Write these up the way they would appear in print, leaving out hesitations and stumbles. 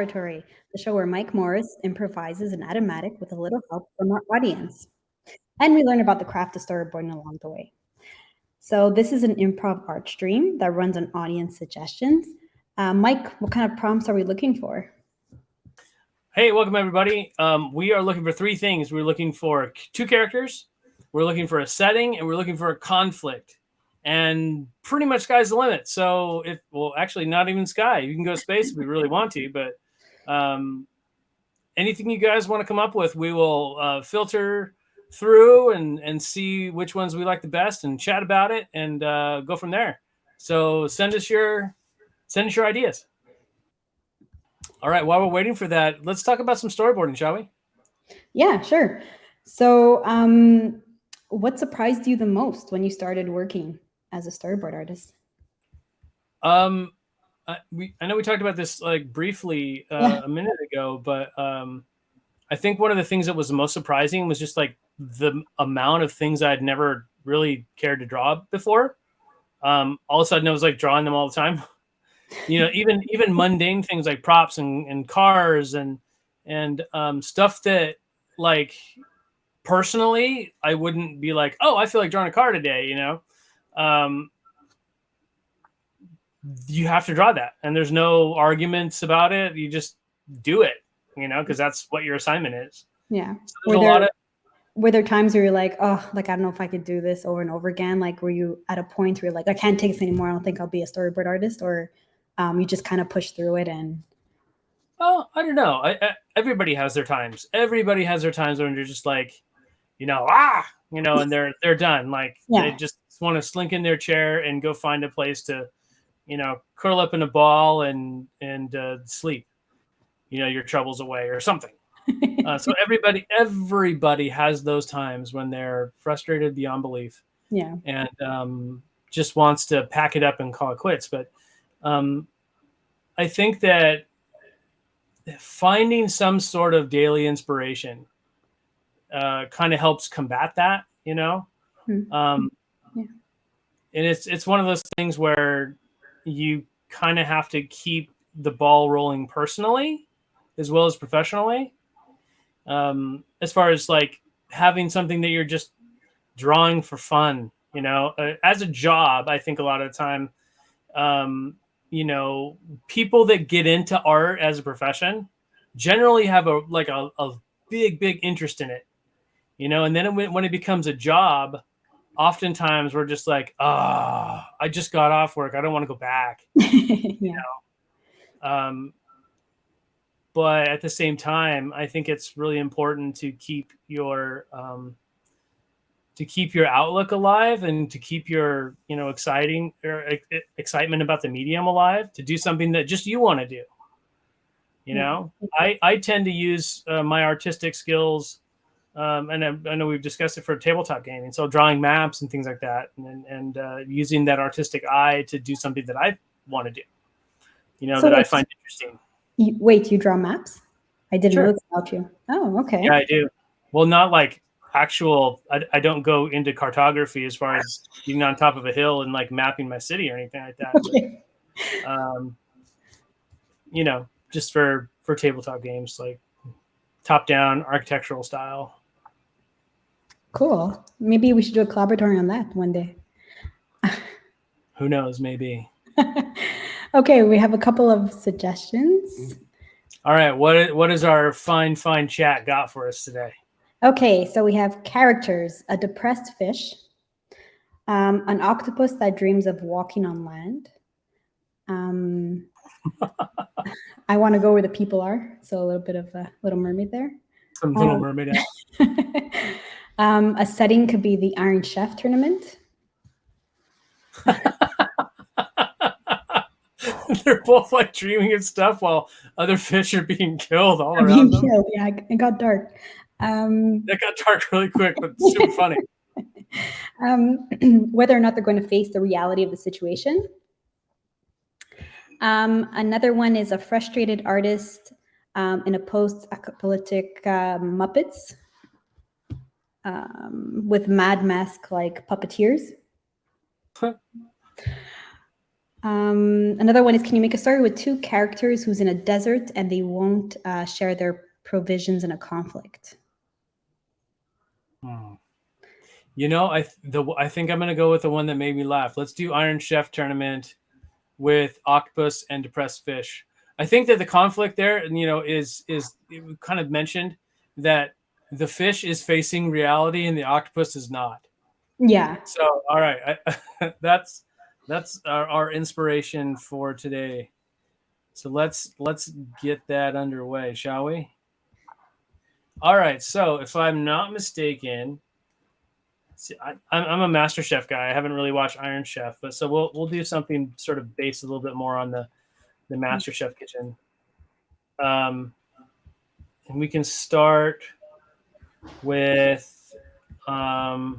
Collaboratory, the show where Mike Morris improvises an animatic with a little help from our audience. And we learn about the craft of storyboarding along the way. So this is an improv art stream that runs on audience suggestions. Mike, what kind of prompts are we looking for? Hey, welcome everybody. We are looking for three things. We're looking for two characters, we're looking for a setting, and we're looking for a conflict. And pretty much sky's the limit. So actually not even sky. You can go space if we really want to, but anything you guys want to come up with, we will filter through and see which ones we like the best and chat about it and go from there. So send us your ideas. All right, while we're waiting for that, let's talk about some storyboarding, shall we? Yeah, sure. So what surprised you the most when you started working as a storyboard artist? I know we talked about this like briefly a minute ago, but I think one of the things that was the most surprising was just like the amount of things I'd never really cared to draw before. All of a sudden I was like drawing them all the time. Even mundane things like props and cars and stuff that like personally I wouldn't be like, oh, I feel like drawing a car today, you have to draw that and there's no arguments about it. You just do it, because that's what your assignment is. Yeah. So were there times where you're like, oh, like, I don't know if I could do this over and over again? Like, were you at a point where you're like, I can't take this anymore, I don't think I'll be a storyboard artist? Or you just kind of push through it and... Oh, I don't know. Everybody has their times. Everybody has their times when you're just like, and they're done. Like They just want to slink in their chair and go find a place to, curl up in a ball and sleep, your troubles away or something. So everybody has those times when they're frustrated beyond belief. Yeah. And just wants to pack it up and call it quits. But I think that finding some sort of daily inspiration kind of helps combat that, Mm-hmm. And it's one of those things where you kind of have to keep the ball rolling personally as well as professionally. As far as like having something that you're just drawing for fun, as a job, I think a lot of the time, people that get into art as a profession generally have a big interest in it, and then when it becomes a job, oftentimes we're just like, I just got off work, I don't want to go back. But at the same time, I think it's really important to keep your outlook alive and to keep your excitement about the medium alive, to do something that just you want to do. I tend to use my artistic skills, and I know we've discussed it for tabletop gaming, so drawing maps and things like that, and using that artistic eye to do something that I want to do, that I find interesting. Wait, you draw maps? I didn't know this about you. Oh, okay. Yeah, I do. Well, not like actual, I don't go into cartography as far as being on top of a hill and like mapping my city or anything like that. Okay. But, just for tabletop games, like top-down architectural style. Cool. Maybe we should do a collaboratory on that one day. Who knows? Maybe. Okay, we have a couple of suggestions. All right, what is our fine chat got for us today? Okay, so we have characters: a depressed fish, an octopus that dreams of walking on land. I want to go where the people are, so a little bit of a Little Mermaid there. Some Little Mermaid. A setting could be the Iron Chef tournament. They're both like dreaming of stuff while other fish are being killed all around them. Yeah, it got dark. It got dark really quick, but super funny. Whether or not they're going to face the reality of the situation. Another one is a frustrated artist in a post-apocalyptic Muppets with Mad Mask like puppeteers. Another one is, can you make a story with two characters who's in a desert and they won't share their provisions in a conflict? You know, I think I'm gonna go with the one that made me laugh. Let's do Iron Chef tournament with octopus and depressed fish. I think that the conflict there, you know, is kind of mentioned that the fish is facing reality and the octopus is not. Yeah. So, all right, that's our inspiration for today. So let's get that underway, shall we? All right. So, if I'm not mistaken, see, I'm a Master Chef guy. I haven't really watched Iron Chef, but so we'll do something sort of based a little bit more on the Master Chef kitchen. And we can start with I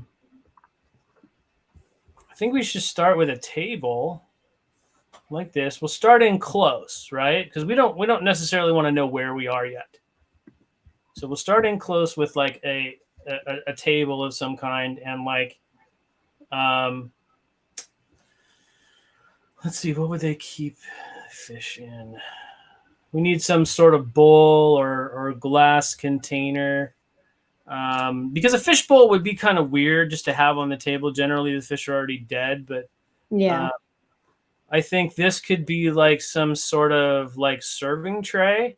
think we should start with a table like this. We'll start in close, right? Because we don't necessarily want to know where we are yet. So we'll start in close with like a table of some kind, and like let's see, what would they keep fish in? We need some sort of bowl or glass container. Because a fish bowl would be kind of weird just to have on the table. Generally, the fish are already dead, but Yeah. I think this could be like some sort of like serving tray.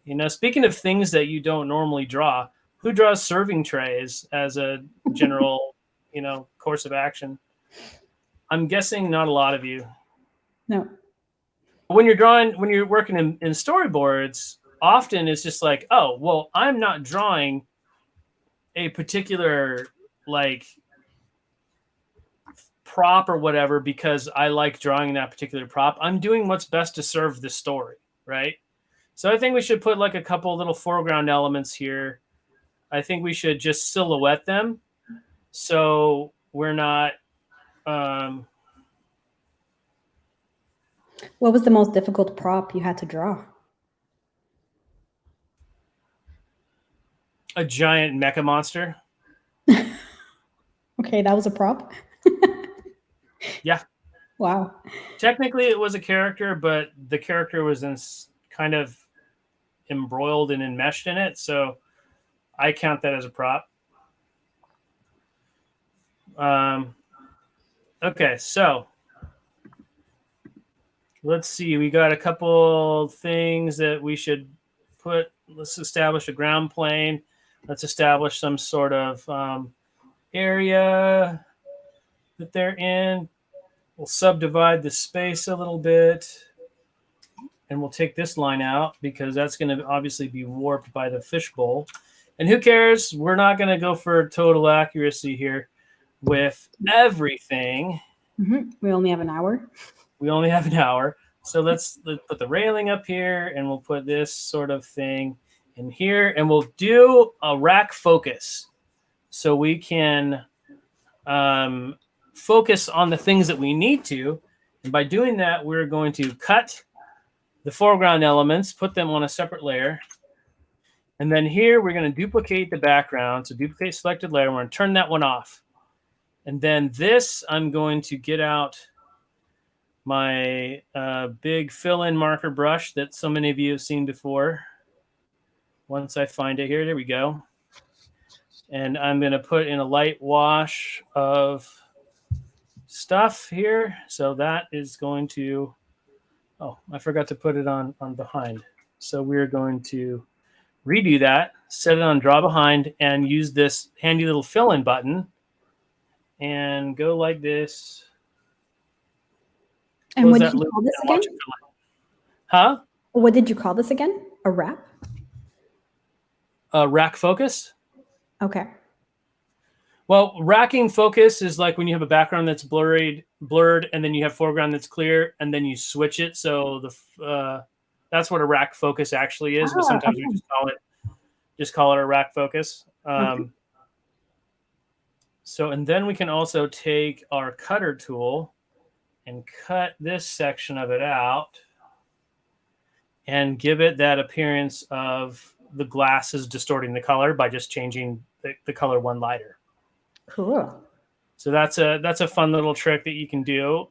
You know, speaking of things that you don't normally draw, who draws serving trays as a general, you know, course of action? I'm guessing not a lot of you. No. When you're working in storyboards, often it's just like, oh, well, I'm not drawing a particular like prop or whatever because I like drawing that particular prop. I'm doing what's best to serve the story, right? So I think we should put like a couple little foreground elements here. I think we should just silhouette them so we're not What was the most difficult prop you had to draw? a giant mecha monster. Okay, that was a prop. Yeah. Wow. Technically, it was a character, but the character was in kind of embroiled and enmeshed in it, so I count that as a prop. Okay, so let's see. We got a couple things that we should put. Let's establish a ground plane. Let's establish some sort of area that they're in. We'll subdivide the space a little bit. And we'll take this line out because that's going to obviously be warped by the fishbowl. And who cares? We're not going to go for total accuracy here with everything. Mm-hmm. We only have an hour. We only have an hour. So let's put the railing up here, and we'll put this sort of thing in here, and we'll do a rack focus so we can focus on the things that we need to. And by doing that, we're going to cut the foreground elements, put them on a separate layer. And then here we're going to duplicate the background. So duplicate selected layer. We're going to turn that one off. And then this, I'm going to get out my big fill-in marker brush that so many of you have seen before. Once I find it here, there we go. And I'm going to put in a light wash of stuff here. So that is going to, oh, I forgot to put it on behind. So we're going to redo that, set it on draw behind, and use this handy little fill-in button and go like this. And what did you call this again? Huh? What did you call this again? A wrap? Rack focus. Okay. Well, racking focus is like when you have a background that's blurred, and then you have foreground that's clear, and then you switch it. So that's what a rack focus actually is. But sometimes we just call it a rack focus. Okay. So, and then we can also take our cutter tool and cut this section of it out and give it that appearance of the glass is distorting the color by just changing the color one lighter. Cool. So that's a fun little trick that you can do.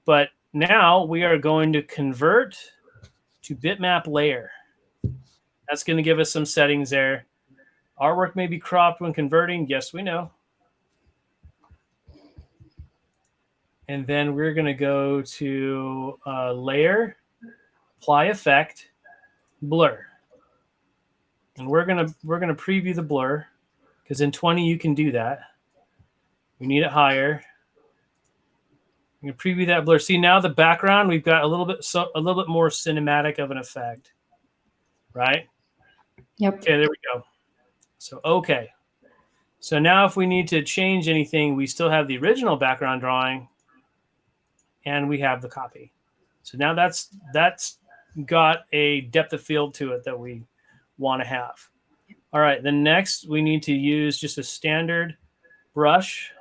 But now we are going to convert to bitmap layer. That's going to give us some settings there. Artwork may be cropped when converting. Yes, we know. And then we're going to go to layer, apply effect, blur. And we're going to preview the blur, because in 20 you can do that. We need it higher. I'm going to preview that blur. See, now the background, we've got a little bit more cinematic of an effect, right? Yep. Okay, there we go. So, okay. So now if we need to change anything, we still have the original background drawing and we have the copy. So now that's got a depth of field to it that we want to have. All right, then next we need to use just a standard brush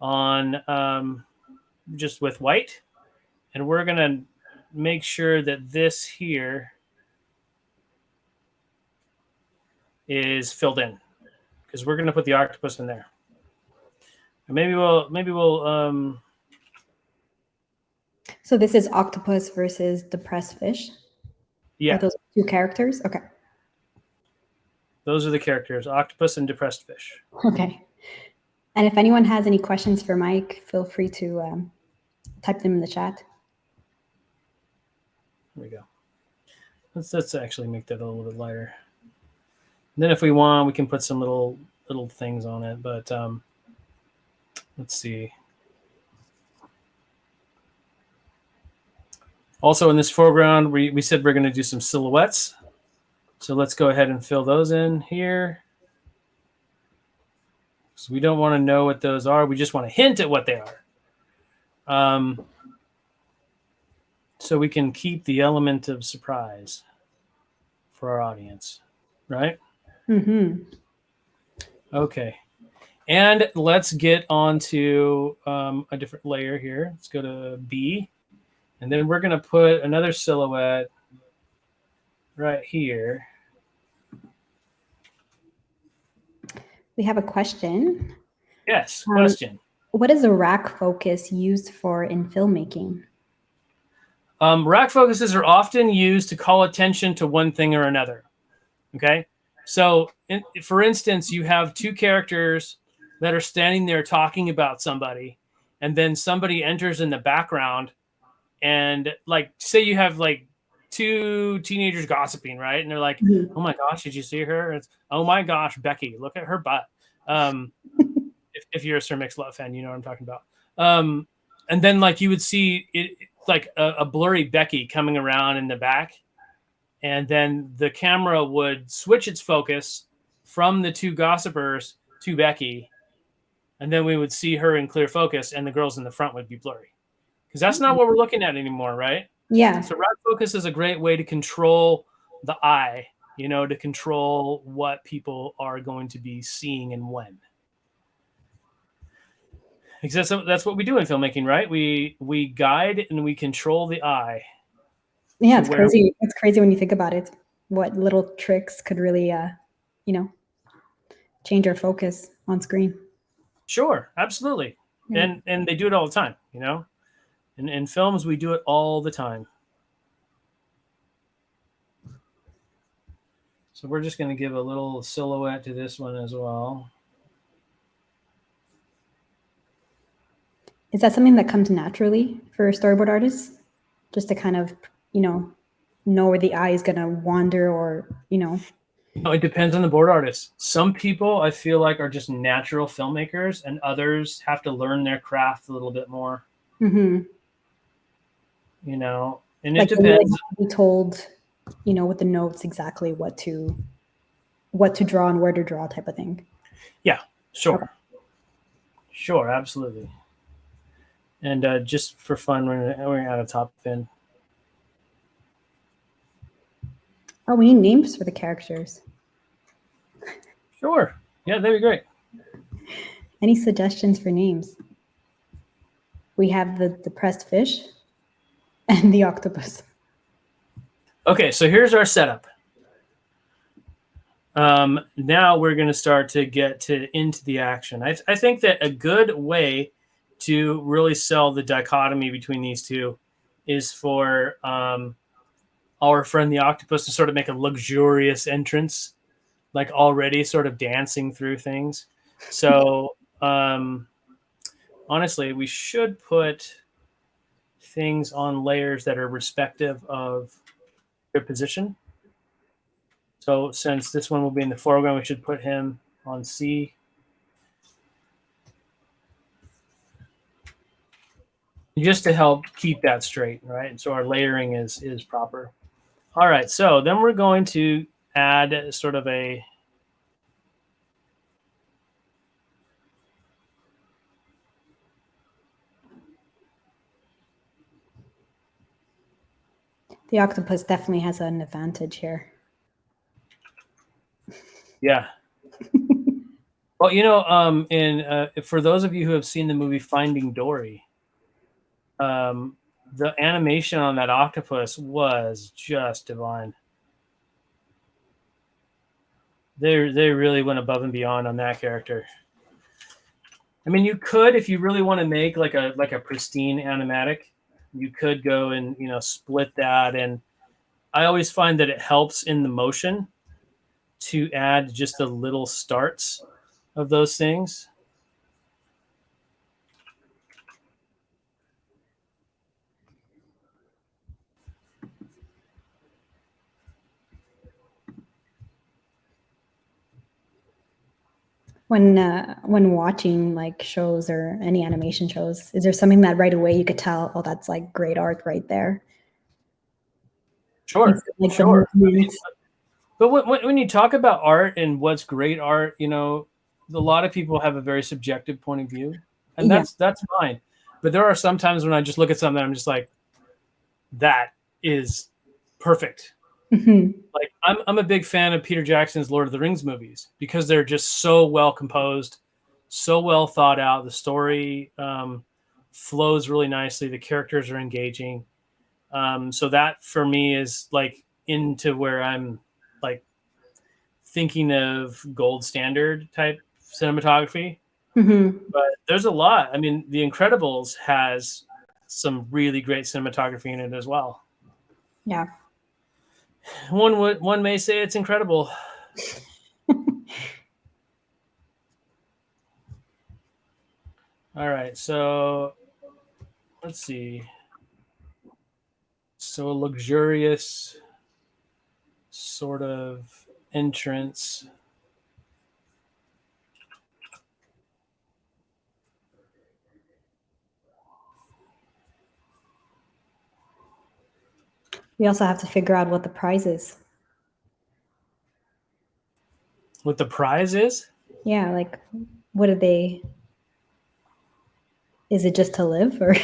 on just with white. And we're going to make sure that this here is filled in, because we're going to put the octopus in there. And maybe we'll So this is octopus versus depressed fish? Yeah. Are those two characters? Okay. Those are the characters, octopus and depressed fish. Okay. And if anyone has any questions for Mike, feel free to type them in the chat. There we go. Let's actually make that a little bit lighter. And then if we want, we can put some little things on it. But let's see. Also in this foreground, we said we're going to do some silhouettes. So let's go ahead and fill those in here. So we don't want to know what those are. We just want to hint at what they are. So we can keep the element of surprise for our audience, right? Mm-hmm. Okay. And let's get onto a different layer here. Let's go to B. And then we're going to put another silhouette right here. We have a question. Yes, question. What is a rack focus used for in filmmaking? Rack focuses are often used to call attention to one thing or another. Okay. So for instance, you have two characters that are standing there talking about somebody, and then somebody enters in the background, and like, say you have like two teenagers gossiping, right? And they're like, Mm-hmm. "Oh my gosh, did you see her? It's, oh my gosh, Becky, look at her butt." If you're a Sir Mix-a-Lot fan, you know what I'm talking about. And then like you would see it like a blurry Becky coming around in the back, and then the camera would switch its focus from the two gossipers to Becky, and then we would see her in clear focus, and the girls in the front would be blurry, because that's not what we're looking at anymore, right? Yeah. So rack focus is a great way to control the eye, you know, to control what people are going to be seeing and when. Because that's what we do in filmmaking, right? We guide and we control the eye. Yeah, it's crazy. It's crazy when you think about it. What little tricks could really, change our focus on screen. Sure, absolutely. Yeah. And they do it all the time, you know? In films, we do it all the time. So we're just going to give a little silhouette to this one as well. Is that something that comes naturally for storyboard artists? Just to kind of, know where the eye is going to wander, or, No, it depends on the board artist. Some people I feel like are just natural filmmakers, and others have to learn their craft a little bit more. Mm-hmm. And like it depends. Be told, with the notes exactly what to draw and where to draw, type of thing. Yeah, sure. Okay. Sure, absolutely. And just for fun, we're going to add a top fin. Oh, we need names for the characters. Sure. Yeah, that'd be great. Any suggestions for names? We have the depressed fish and the octopus. Okay, so here's our setup. Now we're going to start to get into the action. I think that a good way to really sell the dichotomy between these two is for our friend the octopus to sort of make a luxurious entrance, like already sort of dancing through things. So honestly, we should put things on layers that are respective of their position. So since this one will be in the foreground, we should put him on C. Just to help keep that straight, right? So our layering is proper. All right, so then we're going to add sort of a The octopus definitely has an advantage here. yeah. Well, you know, for those of you who have seen the movie Finding Dory, the animation on that octopus was just divine. They really went above and beyond on that character. I mean, you could, if you really want to make like a pristine animatic, you could go and split that. And I always find that it helps in the motion to add just the little starts of those things. When watching like shows or any animation shows, is there something that right away you could tell, oh, that's like great art right there? Sure, Like sure. the movement. But when you talk about art and what's great art, a lot of people have a very subjective point of view, and Yeah. that's fine. But there are some times when I just look at something, I'm just like, that is perfect. Mm-hmm. Like I'm a big fan of Peter Jackson's Lord of the Rings movies because they're just so well composed, so well thought out. The story flows really nicely. The characters are engaging. So that for me is like into where I'm like thinking of gold standard type cinematography. Mm-hmm. But there's a lot. I mean, The Incredibles has some really great cinematography in it as well. Yeah. One may say it's incredible. All right, so let's see. So a luxurious sort of entrance. We also have to figure out what the prize is. What the prize is? Yeah, like what do they? Is it just to live or?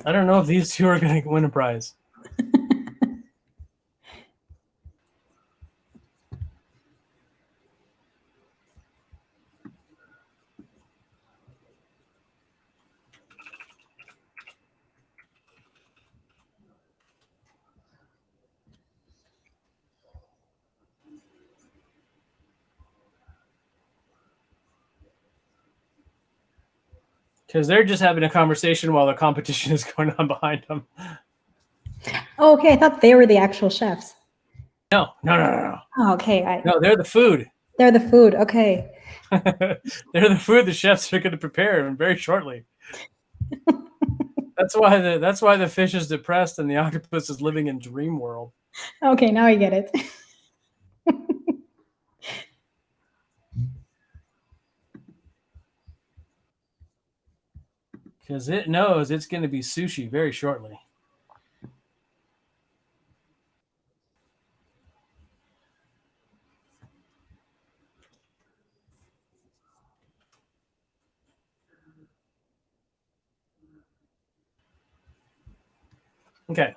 I don't know if these two are going to win a prize. Because they're just having a conversation while the competition is going on behind them. Oh, okay. I thought they were the actual chefs. No. Oh, okay. No, they're the food. They're the food. Okay. They're the food the chefs are going to prepare very shortly. That's why the fish is depressed and the octopus is living in dream world. Okay, now I get it. Because it knows it's going to be sushi very shortly. Okay.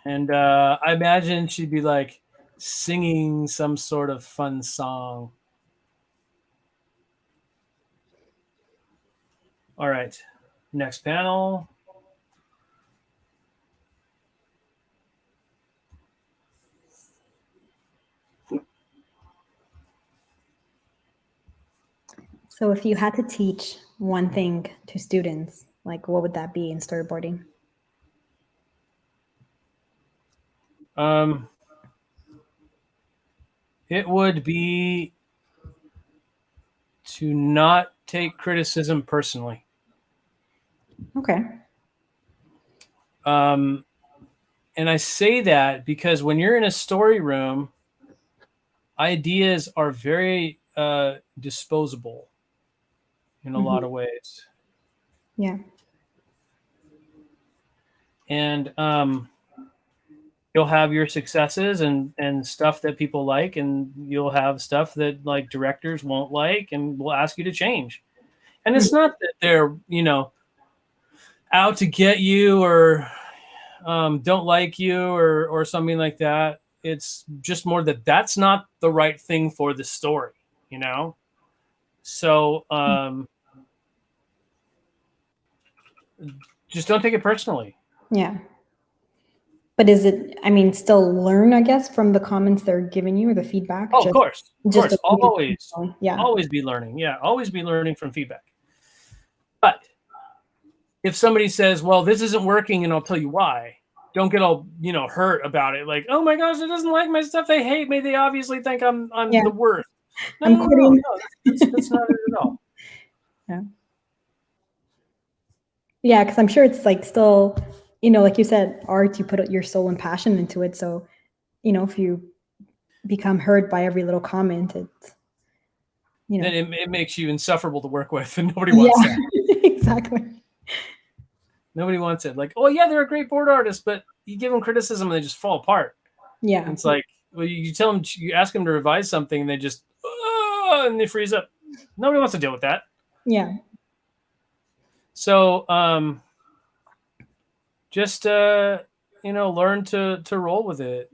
And I imagine she'd be like singing some sort of fun song. All right. Next panel. So if you had to teach one thing to students, like what would that be in storyboarding? It would be to not take criticism personally. Okay. And I say that because when you're in a story room, ideas are very disposable in a lot of ways. Yeah. And you'll have your successes and stuff that people like, and you'll have stuff that like directors won't like and will ask you to change. And it's not that they're, out to get you or don't like you or something like that. It's just more that that's not the right thing for the story, So just don't take it personally. Yeah. But is it, I mean, still learn, I guess, from the comments they're giving you or the feedback? Oh, of course. Always. Yeah. Always be learning. Yeah. Always be learning from feedback. But if somebody says, well, this isn't working and I'll tell you why, don't get all, hurt about it. Like, oh my gosh, it doesn't like my stuff. They hate me. They obviously think I'm the worst. No, that's not it at all. Yeah. Yeah, because I'm sure it's like still, like you said, art, you put your soul and passion into it. So, if you become hurt by every little comment, it's, then it makes you insufferable to work with, and nobody wants that. Exactly. Nobody wants it. Like, oh yeah, they're a great board artist, but you give them criticism and they just fall apart. Yeah. And it's like, well, you tell them, you ask them to revise something, and they just, and they freeze up. Nobody wants to deal with that. Yeah. So, just learn to roll with it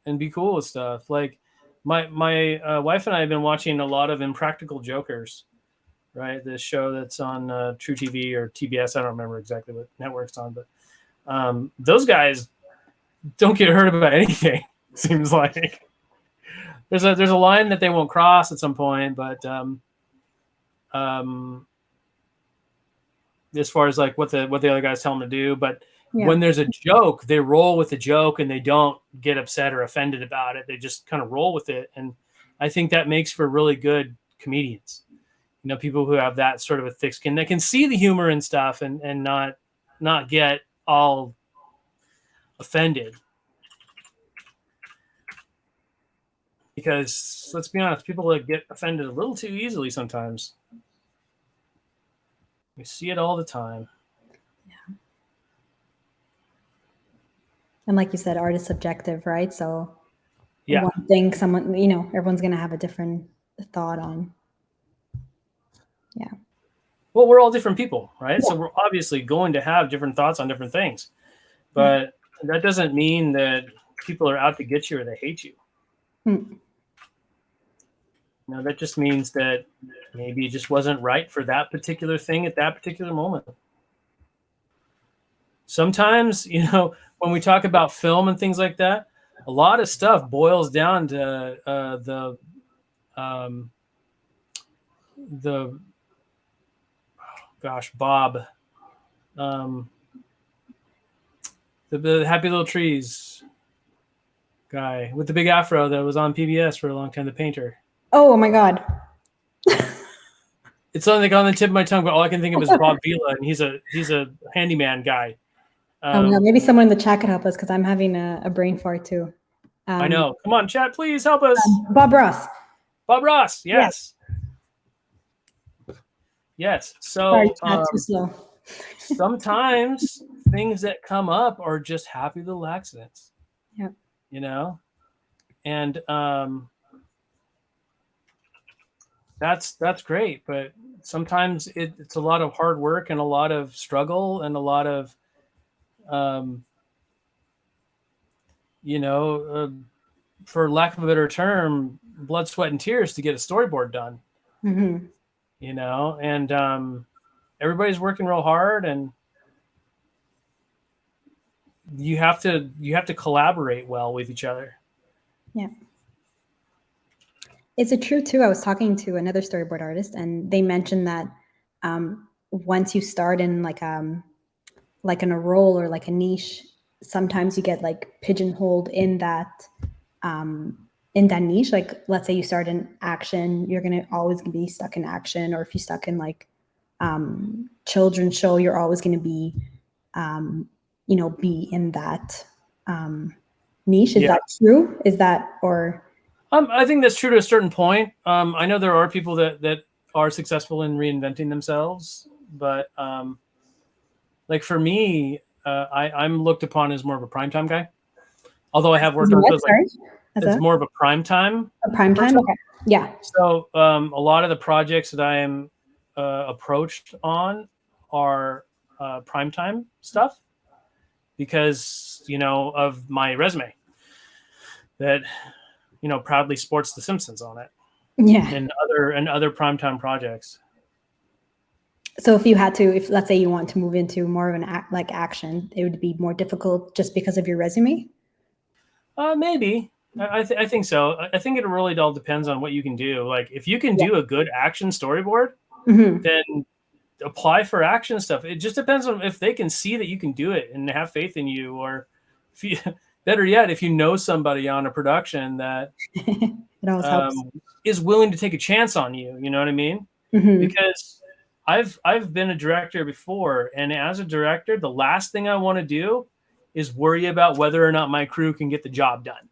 and be cool with stuff. Like my wife and I have been watching a lot of Impractical Jokers, right? This show that's on True TV or TBS. I don't remember exactly what network it's on, but those guys don't get hurt about anything. Seems like there's a line that they won't cross at some point, but as far as like what the other guys tell them to do, but when there's a joke, they roll with the joke and they don't get upset or offended about it. They just kind of roll with it, and I think that makes for really good comedians. People who have that sort of a thick skin that can see the humor and stuff and not get all offended. Because let's be honest, people that get offended a little too easily sometimes. We see it all the time. Yeah. And like you said, art is subjective, right? So one thing someone, everyone's going to have a different thought on. Yeah. Well, we're all different people, right? So we're obviously going to have different thoughts on different things. But that doesn't mean that people are out to get you or they hate you. That just means that maybe it just wasn't right for that particular thing at that particular moment. Sometimes, when we talk about film and things like that, a lot of stuff boils down to Bob, the Happy Little Trees guy with the big afro that was on PBS for a long time, the painter. Oh my God. It's on the tip of my tongue, but all I can think of is Bob Vila, and he's a handyman guy. No, maybe someone in the chat could help us because I'm having a brain fart too. I know. Come on, chat, please help us. Bob Ross. Bob Ross, yes. Yes. So sorry, too slow. Sometimes things that come up are just happy little accidents. Yep. And that's great, but sometimes it's a lot of hard work and a lot of struggle and a lot of for lack of a better term, blood, sweat, and tears to get a storyboard done. And everybody's working real hard, and you have to collaborate well with each other. Yeah. Is it true too? I was talking to another storyboard artist, and they mentioned that once you start in like in a role or like a niche, sometimes you get like pigeonholed in that niche. Like, let's say you start in action, you're gonna always be stuck in action, or if you stuck in like children's show, you're always gonna be be in that niche. Is that true? Is that or? I think that's true to a certain point. I know there are people that are successful in reinventing themselves, but like for me, I'm looked upon as more of a primetime guy. Although I have worked on shows it's more of a primetime. A primetime, okay. Yeah. So a lot of the projects that I am approached on are primetime stuff because of my resume that proudly sports The Simpsons on it. Yeah. And other primetime projects. So if let's say you want to move into more of an action, it would be more difficult just because of your resume? Maybe. I think so. I think it really all depends on what you can do. Like if you can do a good action storyboard, then apply for action stuff. It just depends on if they can see that you can do it and have faith in you, or if you, better yet, if you know somebody on a production that is willing to take a chance on you. You know what I mean? Because I've been a director before, and as a director, the last thing I want to do is worry about whether or not my crew can get the job done.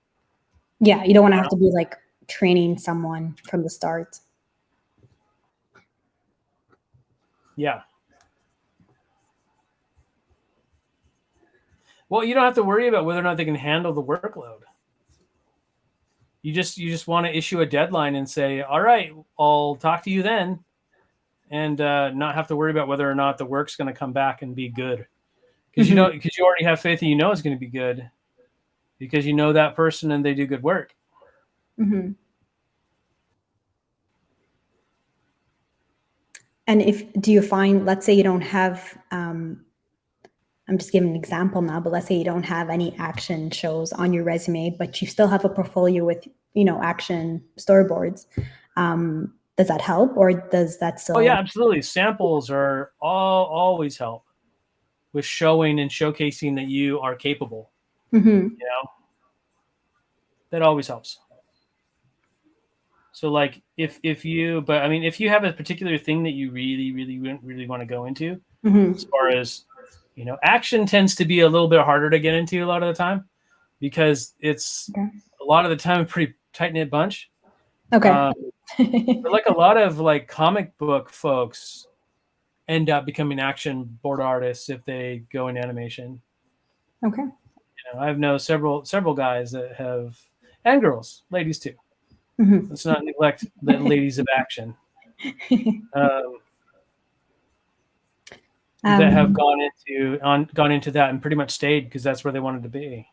Yeah, you don't want to have to be like training someone from the start. Yeah. Well, you don't have to worry about whether or not they can handle the workload. You just want to issue a deadline and say, all right, I'll talk to you then, and not have to worry about whether or not the work's going to come back and be good. Because you already have faith and it's going to be good because you know that person and they do good work. And do you find, let's say you don't have, I'm just giving an example now, but let's say you don't have any action shows on your resume, but you still have a portfolio with, action storyboards. Does that help, or does that still? Oh yeah, absolutely. Samples are always help with showing and showcasing that you are capable. That always helps. So like if you have a particular thing that you really want to go into, as far as action tends to be a little bit harder to get into a lot of the time because it's a lot of the time a pretty tight-knit bunch. Okay. But like a lot of like comic book folks end up becoming action board artists if they go in animation. Okay. I know several guys that have, and girls, ladies too. Let's not neglect the ladies of action that have gone into that and pretty much stayed because that's where they wanted to be.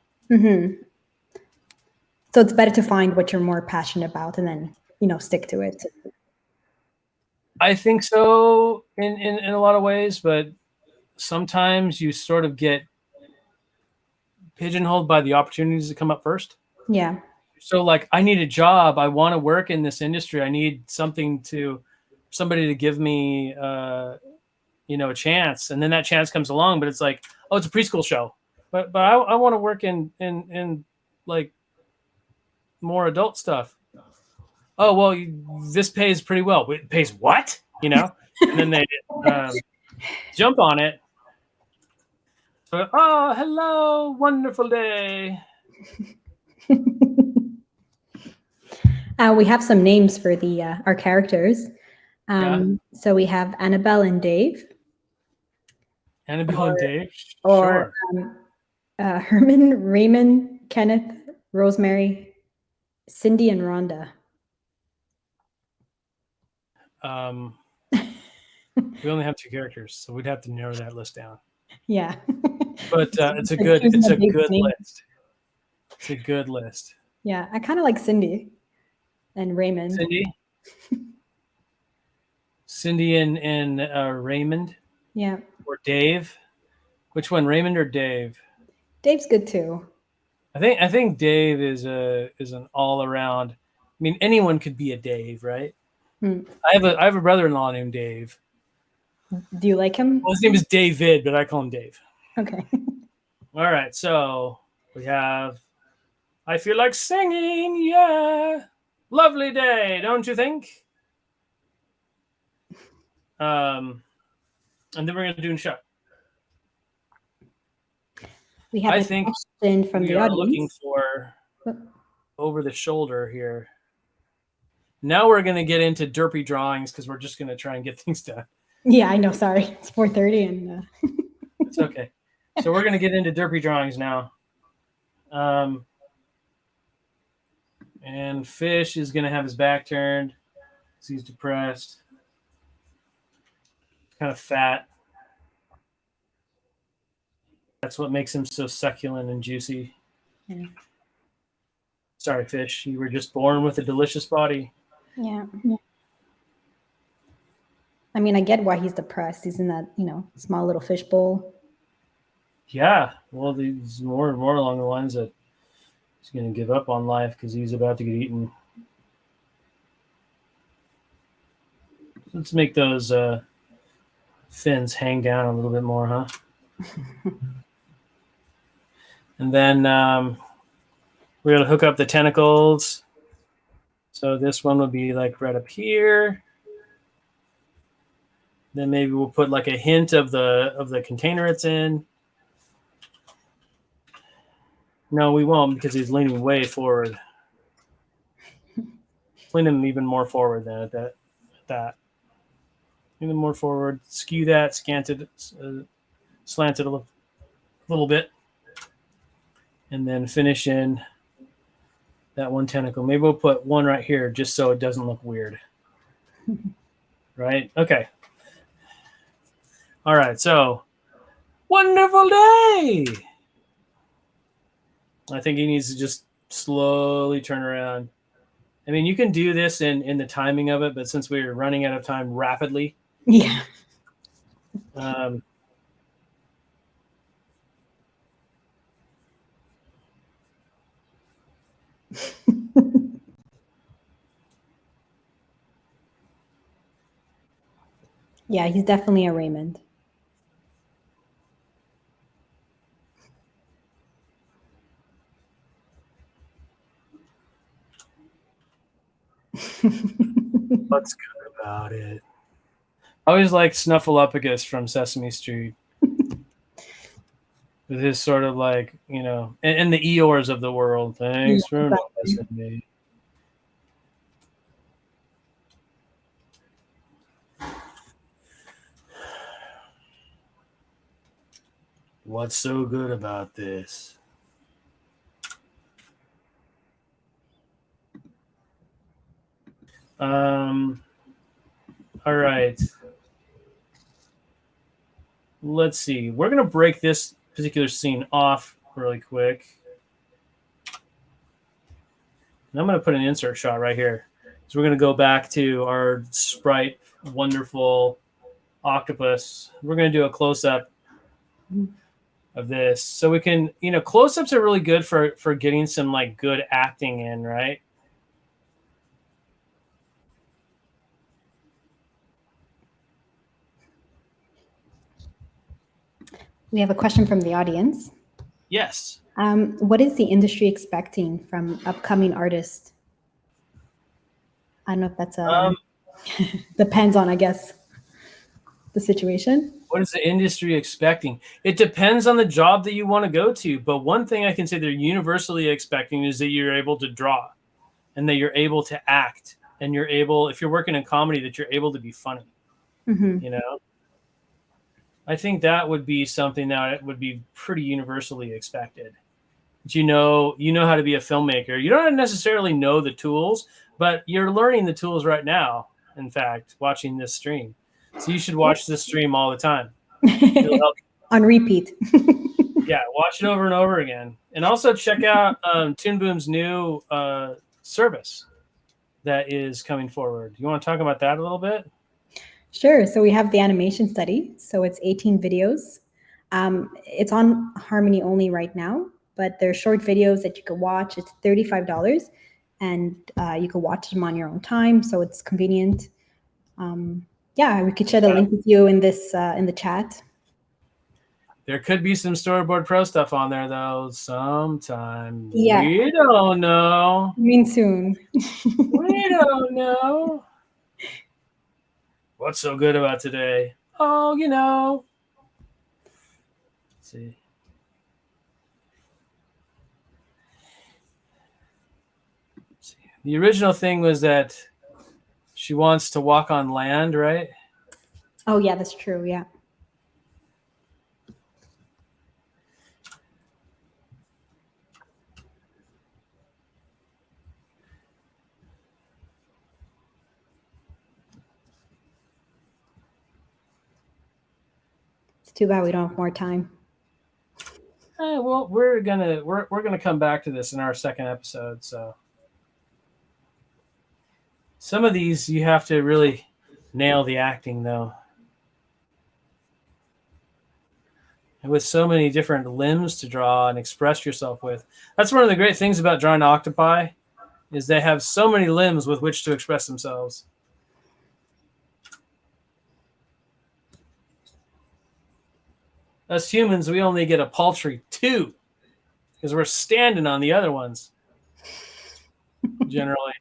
So it's better to find what you're more passionate about and then stick to it. I think so in a lot of ways, but sometimes you sort of get pigeonholed by the opportunities that come up first. Yeah. So like, I need a job. I want to work in this industry. I need somebody to give me, a chance. And then that chance comes along, but it's like, oh, it's a preschool show, but I want to work in like more adult stuff. Oh, well, this pays pretty well. It pays what? And then they jump on it. So, oh, hello, wonderful day. We have some names for our characters. So we have Annabelle and Dave. Annabelle and Dave? Or Herman, Raymond, Kenneth, Rosemary, Cindy, and Rhonda. We only have 2 characters, so we'd have to narrow that list down. Yeah. But it's a good list. It's a good list. Yeah, I kind of like Cindy and Raymond. Cindy and Raymond. Yeah. Or Dave. Which one, Raymond or Dave? Dave's good too. I think Dave is an all around. mean, anyone could be a Dave, right? Hmm. I have a brother-in-law named Dave. Do you like him? Well, his name is David, but I call him Dave. Okay. All right, so we have I feel like singing, yeah. Lovely day, don't you think? And then we're going to do a show. We have a question from the audience. Looking for over the shoulder here. Now we're going to get into derpy drawings because we're just going to try and get things done. Yeah, I know. Sorry. It's 4:30 and... It's okay. So we're going to get into derpy drawings now. And Fish is going to have his back turned because he's depressed. Kind of fat. That's what makes him so succulent and juicy. Yeah. Sorry, Fish. You were just born with a delicious body. Yeah. I mean, I get why he's depressed. He's in that, small little fishbowl. Yeah. Well, he's more and more along the lines that he's going to give up on life because he's about to get eaten. Let's make those fins hang down a little bit more, huh? And then we're going to hook up the tentacles. So this one would be like right up here. Then maybe we'll put like a hint of the container it's in. No, we won't because he's leaning way forward. Lean him even more forward than at that. Lean him more forward. Skew that, slant it a little bit. And then finish in that one tentacle. Maybe we'll put one right here just so it doesn't look weird. Right? Okay. All right. So, wonderful day. I think he needs to just slowly turn around. I mean, you can do this in the timing of it, but since we're running out of time rapidly. Yeah. Yeah, he's definitely a Raymond. What's good about it? I always like Snuffleupagus from Sesame Street. With his sort of like, and the Eeyores of the world. Thanks for noticing me. What's so good about this? All right. Let's see. We're going to break this particular scene off really quick. And I'm going to put an insert shot right here. So we're going to go back to our sprite, wonderful octopus. We're going to do a close-up of this. So we can, close-ups are really good for getting some like good acting in, right? We have a question from the audience. Yes. What is the industry expecting from upcoming artists? I don't know if that's depends on, I guess, the situation. What is the industry expecting? It depends on the job that you want to go to. But one thing I can say they're universally expecting is that you're able to draw and that you're able to act and you're able, if you're working in comedy, that you're able to be funny. Mm-hmm. I think that would be something that would be pretty universally expected. But you know how to be a filmmaker. You don't necessarily know the tools, but you're learning the tools right now, in fact, watching this stream. So you should watch this stream all the time. On repeat. Yeah, watch it over and over again. And also check out Toon Boom's new service that is coming forward. You want to talk about that a little bit? Sure. So we have the animation study. So it's 18 videos. It's on Harmony only right now, but they're short videos that you can watch. It's $35. and you can watch them on your own time, so it's convenient. Yeah, we could share the link with you in this in the chat. There could be some Storyboard Pro stuff on there, though, sometime. Yeah. We don't know. I mean, soon. We don't know. What's so good about today? Oh, you know. Let's see. The original thing was that she wants to walk on land, right? Oh, yeah, that's true. Yeah. It's too bad we don't have more time. Well, we're gonna come back to this in our second episode. So some of these you have to really nail the acting, though. And with so many different limbs to draw and express yourself with, that's one of the great things about drawing octopi, is they have so many limbs with which to express themselves. Us humans, we only get a paltry 2 because we're standing on the other ones. Generally.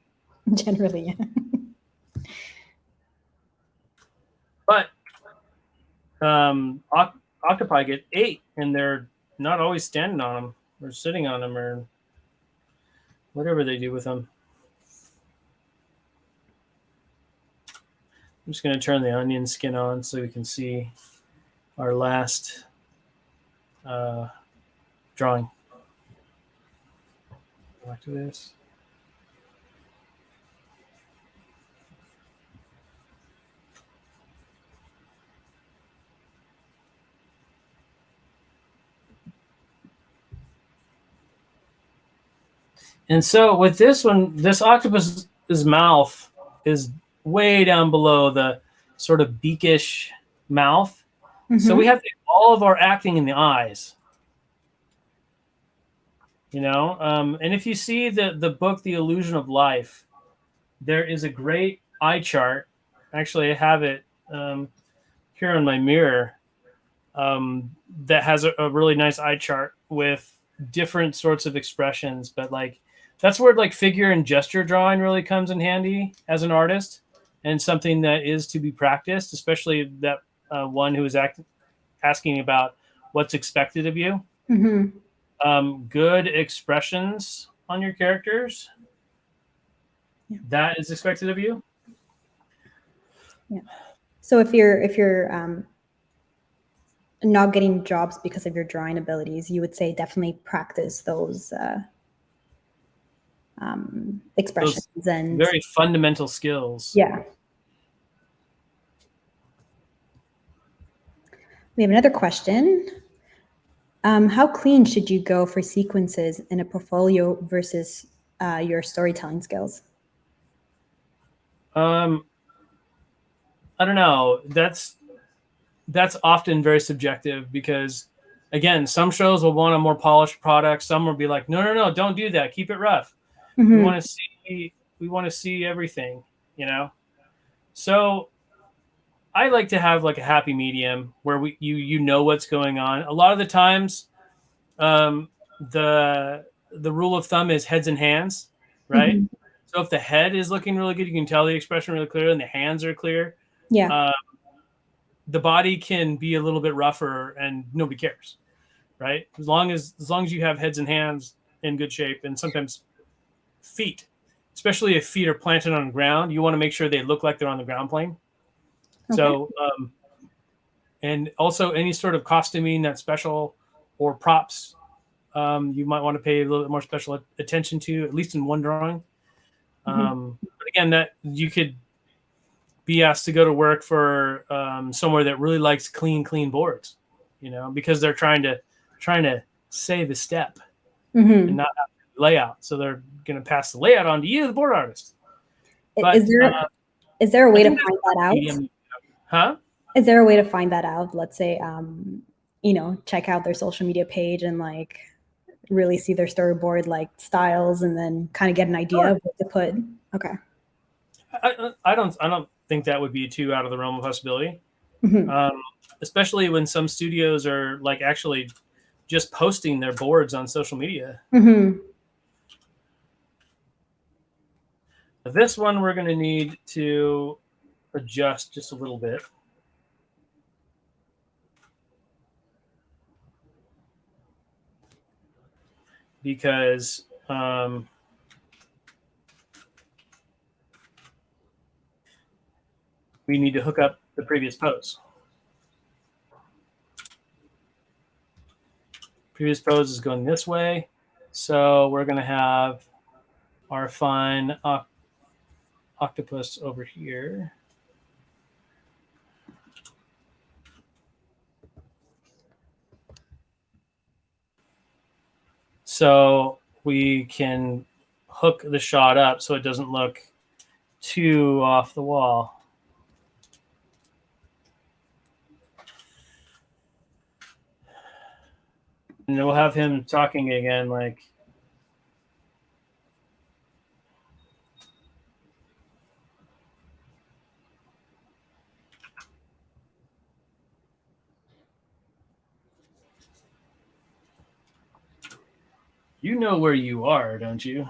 Generally, yeah. But octopi get 8, and they're not always standing on them or sitting on them or whatever they do with them. I'm just going to turn the onion skin on so we can see our last drawing. Back to this. And so with this one, this octopus's mouth is way down below the sort of beakish mouth. Mm-hmm. So we have to do all of our acting in the eyes. You know, and if you see the book, The Illusion of Life, there is a great eye chart. Actually, I have it here on my mirror that has a really nice eye chart with different sorts of expressions. But like, that's where like figure and gesture drawing really comes in handy as an artist, and something that is to be practiced, especially that one who is asking about what's expected of you. Mm-hmm. Good expressions on your characters. Yeah. That is expected of you. Yeah. So if you're not getting jobs because of your drawing abilities, you would say definitely practice those expressions and very fundamental skills. Yeah. We have another question. How clean should you go for sequences in a portfolio versus your storytelling skills? I don't know. That's often very subjective because, again, some shows will want a more polished product. Some will be like, no, don't do that. Keep it rough. Mm-hmm. We want to see everything, you know? So I like to have like a happy medium where you know what's going on. A lot of the times, the rule of thumb is heads and hands, right? Mm-hmm. So if the head is looking really good, you can tell the expression really clear, and the hands are clear. Yeah. The body can be a little bit rougher, and nobody cares, right? As long as you have heads and hands in good shape, and sometimes feet, especially if feet are planted on the ground, you want to make sure they look like they're on the ground plane. Okay. So, and also any sort of costuming that's special or props, you might want to pay a little bit more special attention to, at least in one drawing. Mm-hmm. But again, that you could be asked to go to work for somewhere that really likes clean boards, you know, because they're trying to save a step mm-hmm. and not have layout. So they're going to pass the layout on to you, the board artist. But, is there a way to find that out? Medium. Huh? Is there a way to find that out? Let's say, check out their social media page and like really see their storyboard like styles and then kind of get an idea of what to put? Okay. I don't think that would be too out of the realm of possibility. Especially when some studios are like actually just posting their boards on social media. This one we're going to need to adjust just a little bit. Because we need to hook up the previous pose. Previous pose is going this way. So we're going to have our fine octopus over here. So we can hook the shot up so it doesn't look too off the wall. And then we'll have him talking again, like, you know where you are, don't you?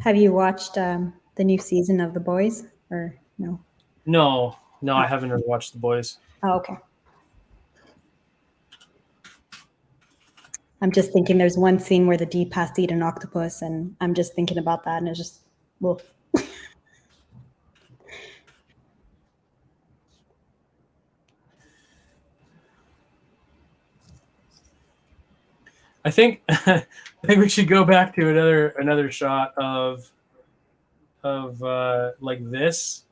Have you watched the new season of The Boys, or no? No, I haven't ever watched The Boys. Oh, okay. I'm just thinking there's one scene where the deep has to eat an octopus, and I'm just thinking about that, and it's just, well. I think we should go back to another shot of like this.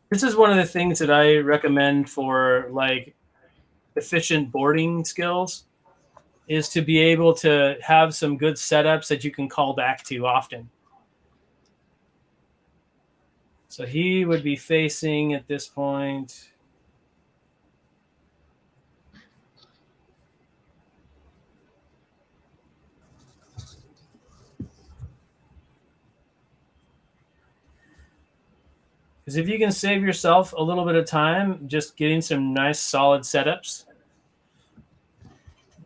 This is one of the things that I recommend for like efficient boarding skills, is to be able to have some good setups that you can call back to often. So he would be facing at this point. Because if you can save yourself a little bit of time just getting some nice solid setups,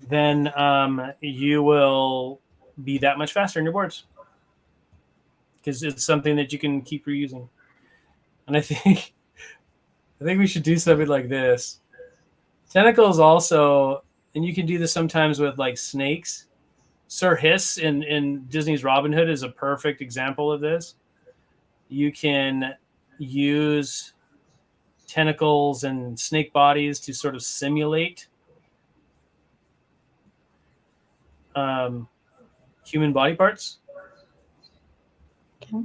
then you will be that much faster in your boards. Because it's something that you can keep reusing. And I think we should do something like this. Tentacles also, and you can do this sometimes with like snakes. Sir Hiss in Disney's Robin Hood is a perfect example of this. You can use tentacles and snake bodies to sort of simulate human body parts. Okay.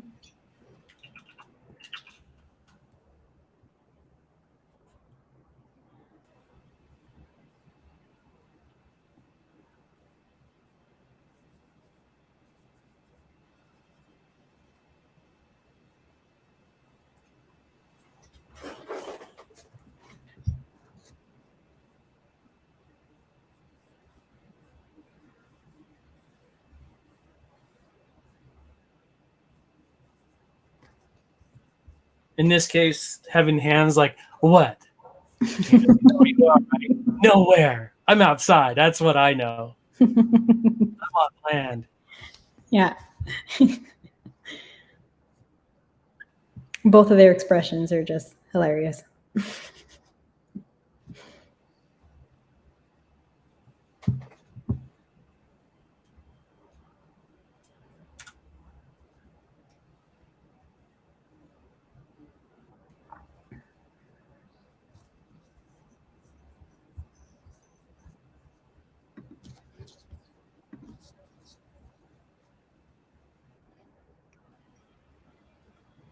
In this case, having hands like, what? You know where you are, right? Nowhere. I'm outside. That's what I know. I'm on land. Yeah. Both of their expressions are just hilarious.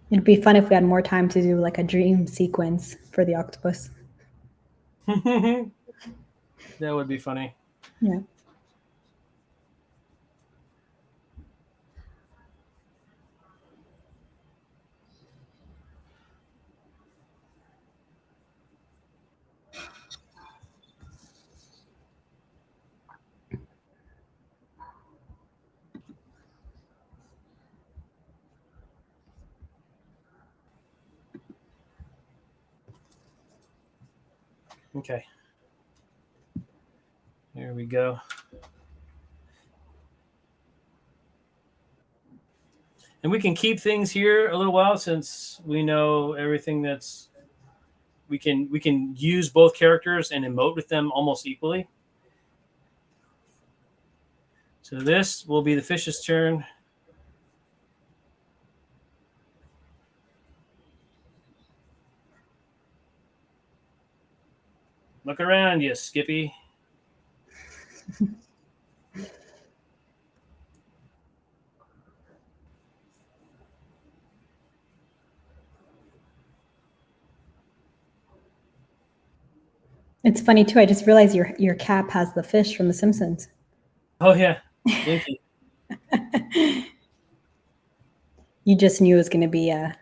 It'd be fun if we had more time to do like a dream sequence for the octopus. That would be funny. Yeah. Okay. There we go. And we can keep things here a little while since we know everything that's we can use both characters and emote with them almost equally. So this will be the fish's turn. Look around you, Skippy. It's funny too. I just realized your cap has the fish from The Simpsons. Oh yeah, Yankee. You just knew it was going to be a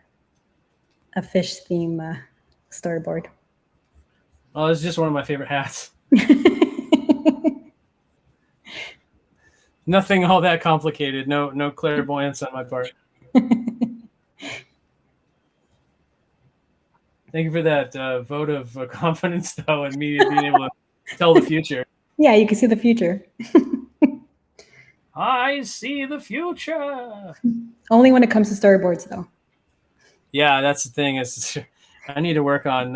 fish theme storyboard. Oh, it's just one of my favorite hats. Nothing all that complicated. No clairvoyance on my part. Thank you for that vote of confidence, though, in me being able to tell the future. Yeah, you can see the future. I see the future. Only when it comes to storyboards, though. Yeah, that's the thing. Is I need to work on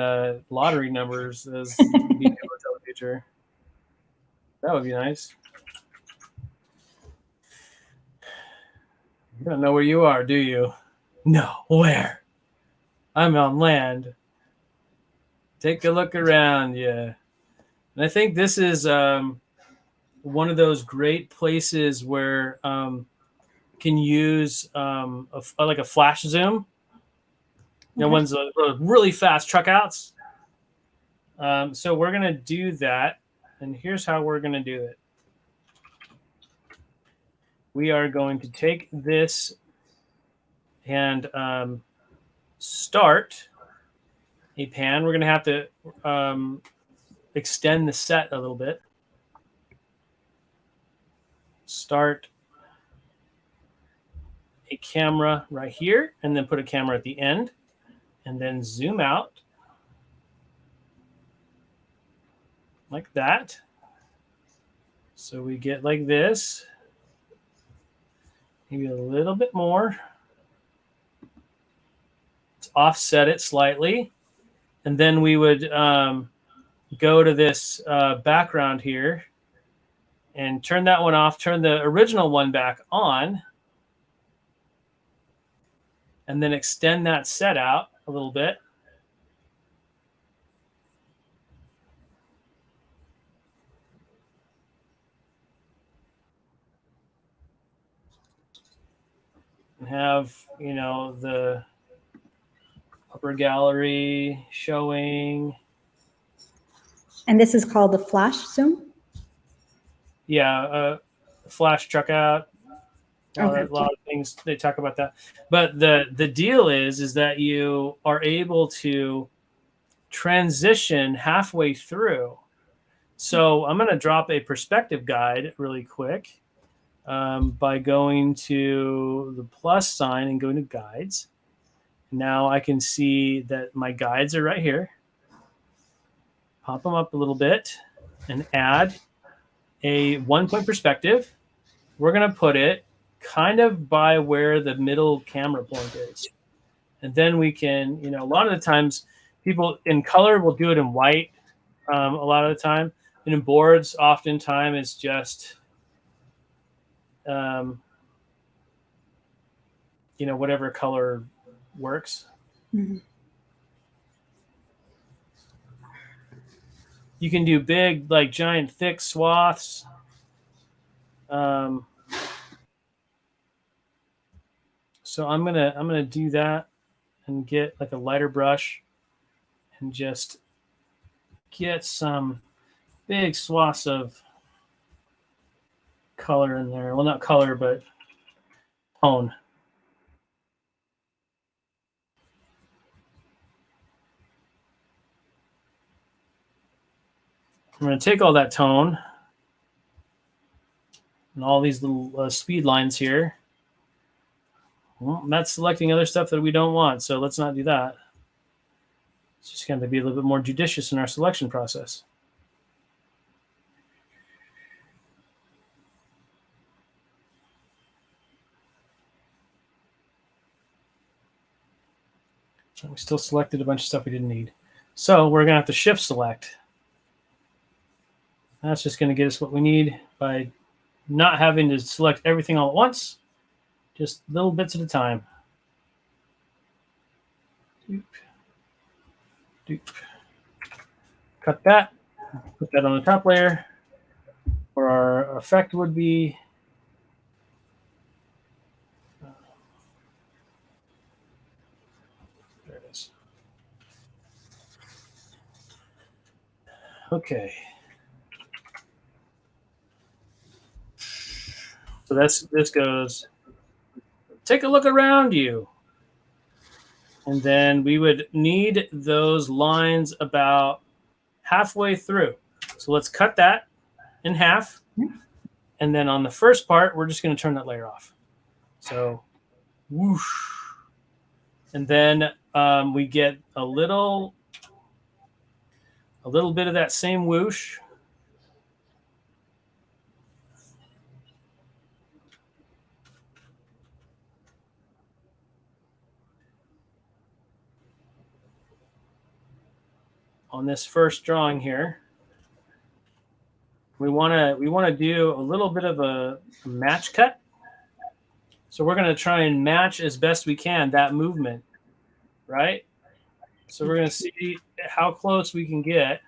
lottery numbers as being able to tell the future. That would be nice. You don't know where you are, do you? No, where? I'm on land. Take a look around, yeah. And I think this is one of those great places where can use like a flash zoom. You know, one's really fast truck outs. So we're gonna do that, and here's how we're gonna do it. We are going to take this and start a pan. We're gonna have to extend the set a little bit. Start a camera right here, and then put a camera at the end, and then zoom out like that. So we get like this, maybe a little bit more. Let's offset it slightly. And then we would go to this background here and turn that one off, turn the original one back on, and then extend that set out a little bit. And have, you know, the upper gallery showing. And this is called the flash zoom? Yeah, flash truck out. Okay. A lot of things they talk about that, but the deal is that you are able to transition halfway through. So I'm going to drop a perspective guide really quick by going to the plus sign and going to guides. Now I can see that my guides are right here. Pop them up a little bit and add a 1-point perspective. We're going to put it kind of by where the middle camera point is. And then we can, you know, a lot of the times people in color will do it in white a lot of the time. And in boards, oftentimes it's just, you know, whatever color works. Mm-hmm. You can do big, like giant, thick swaths. So I'm gonna do that and get like a lighter brush and just get some big swaths of color in there. Well, not color, but tone. I'm going to take all that tone and all these little speed lines here. Well, that's selecting other stuff that we don't want, so let's not do that. It's just going to be a little bit more judicious in our selection process. We still selected a bunch of stuff we didn't need. So we're going to have to shift select. That's just going to get us what we need by not having to select everything all at once, just little bits at a time. Doop. Doop. Cut that, put that on the top layer, where our effect would be. There it is. Okay. So this goes, take a look around you. And then we would need those lines about halfway through. So let's cut that in half. And then on the first part, we're just going to turn that layer off. So whoosh. And then we get a little bit of that same whoosh. On this first drawing here, we want to do a little bit of a match cut. So we're going to try and match as best we can that movement, right? So we're going to see how close we can get.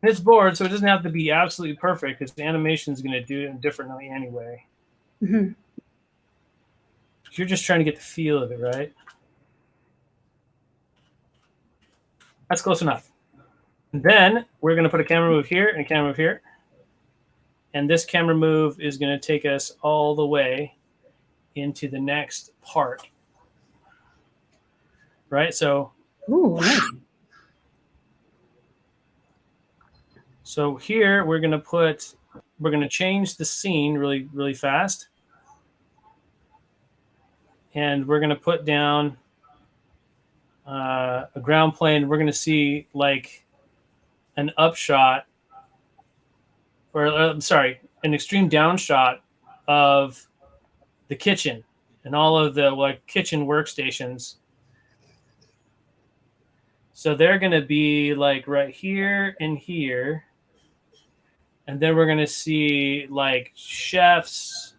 It's board, so it doesn't have to be absolutely perfect because the animation is going to do it differently anyway. Mm-hmm. You're just trying to get the feel of it, right? That's close enough. And then we're going to put a camera move here and a camera move here. And this camera move is going to take us all the way into the next part. Right? So, ooh, nice. So here we're going to change the scene really, really fast. And we're going to put down a ground plane. We're going to see like an upshot, or an extreme down shot of the kitchen and all of the like kitchen workstations. So they're going to be like right here and here. And then we're going to see like chefs.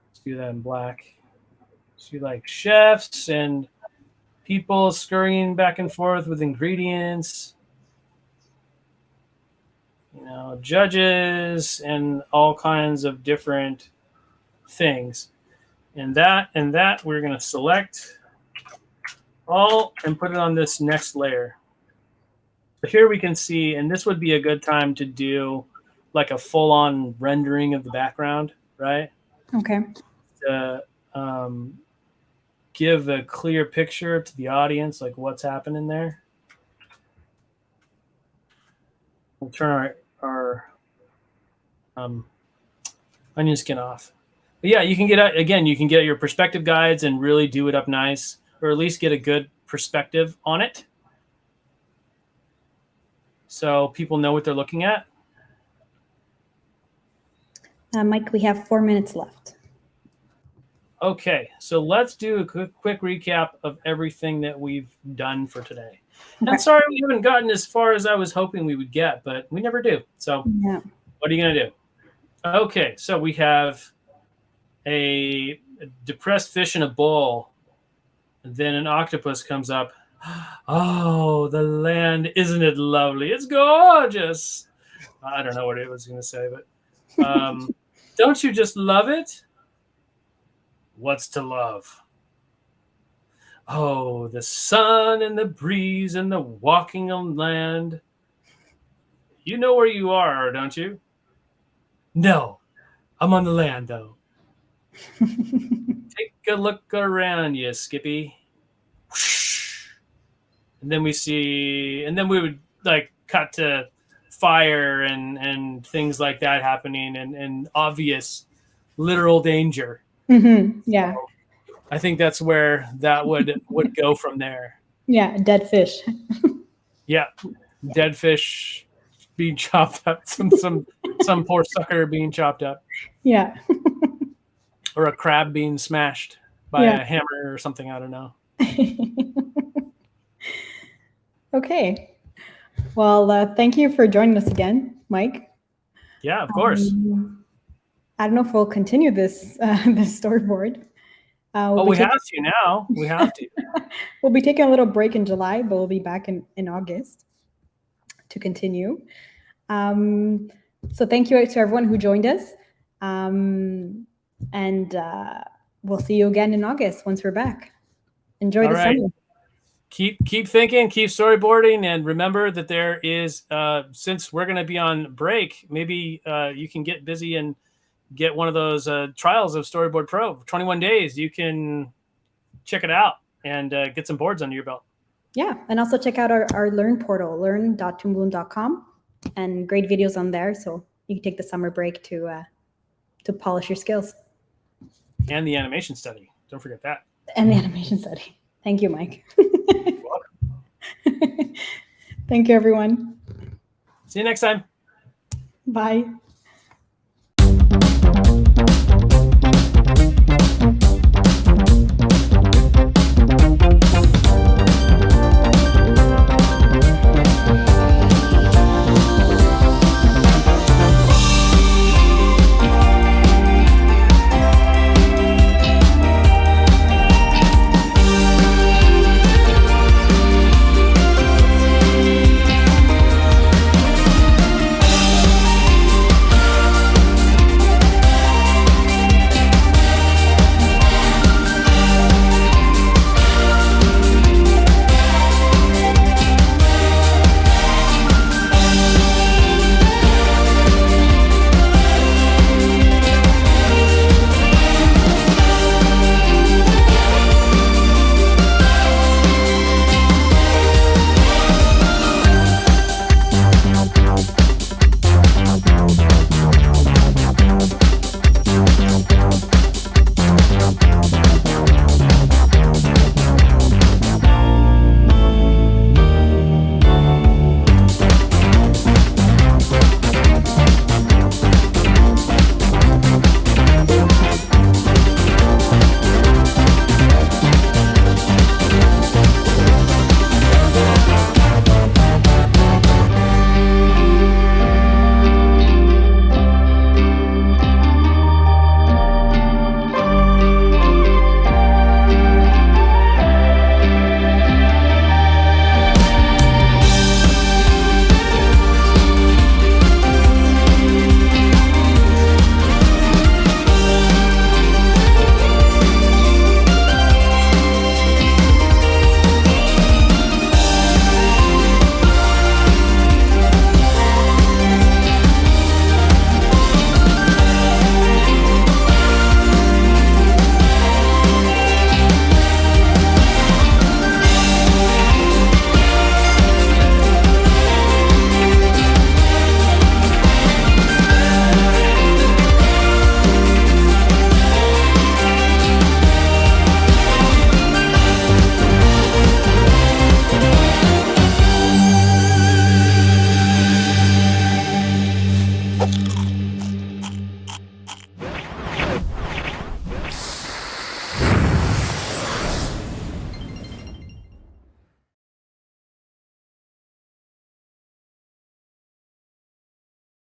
Let's do that in black. See like chefs and people scurrying back and forth with ingredients. You know, judges and all kinds of different things. And that we're going to select all and put it on this next layer. So here we can see, and this would be a good time to do like a full-on rendering of the background, right? Okay. To give a clear picture to the audience, like what's happening there. We'll turn our onion skin off. But yeah, you can get your perspective guides and really do it up nice, or at least get a good perspective on it, so people know what they're looking at. Mike, we have 4 minutes left. Okay, so let's do a quick recap of everything that we've done for today. Okay. And sorry we haven't gotten as far as I was hoping we would get, but we never do. So yeah. What are you going to do? Okay, so we have a depressed fish in a bowl. And then an octopus comes up. Oh, the land, isn't it lovely? It's gorgeous. I don't know what it was going to say, but don't you just love it? What's to love? Oh, the sun and the breeze and the walking on land. You know where you are, don't you? No, I'm on the land, though. Take a look around you, Skippy. And then we would like cut to fire and things like that happening and obvious literal danger. Mm-hmm. Yeah. I think that's where that would go from there. Yeah, dead fish. Yeah, dead fish being chopped up. Some poor sucker being chopped up. Yeah. Or a crab being smashed by Yeah. a hammer or something. I don't know. Okay. Well, thank you for joining us again, Mike. Yeah, of course. I don't know if we'll continue this this storyboard. We have to now. We have to. We'll be taking a little break in July, but we'll be back in August to continue. So thank you to everyone who joined us. And we'll see you again in August once we're back. Enjoy the summer. Keep thinking, keep storyboarding, and remember that there is, since we're going to be on break, maybe you can get busy and get one of those trials of Storyboard Pro. 21 days, you can check it out and get some boards under your belt. Yeah, and also check out our Learn portal, learn.toonbloom.com, and great videos on there. So you can take the summer break to polish your skills. And the animation study. Don't forget that. And the animation study. Thank you, Mike. You're welcome. Thank you, everyone. See you next time. Bye.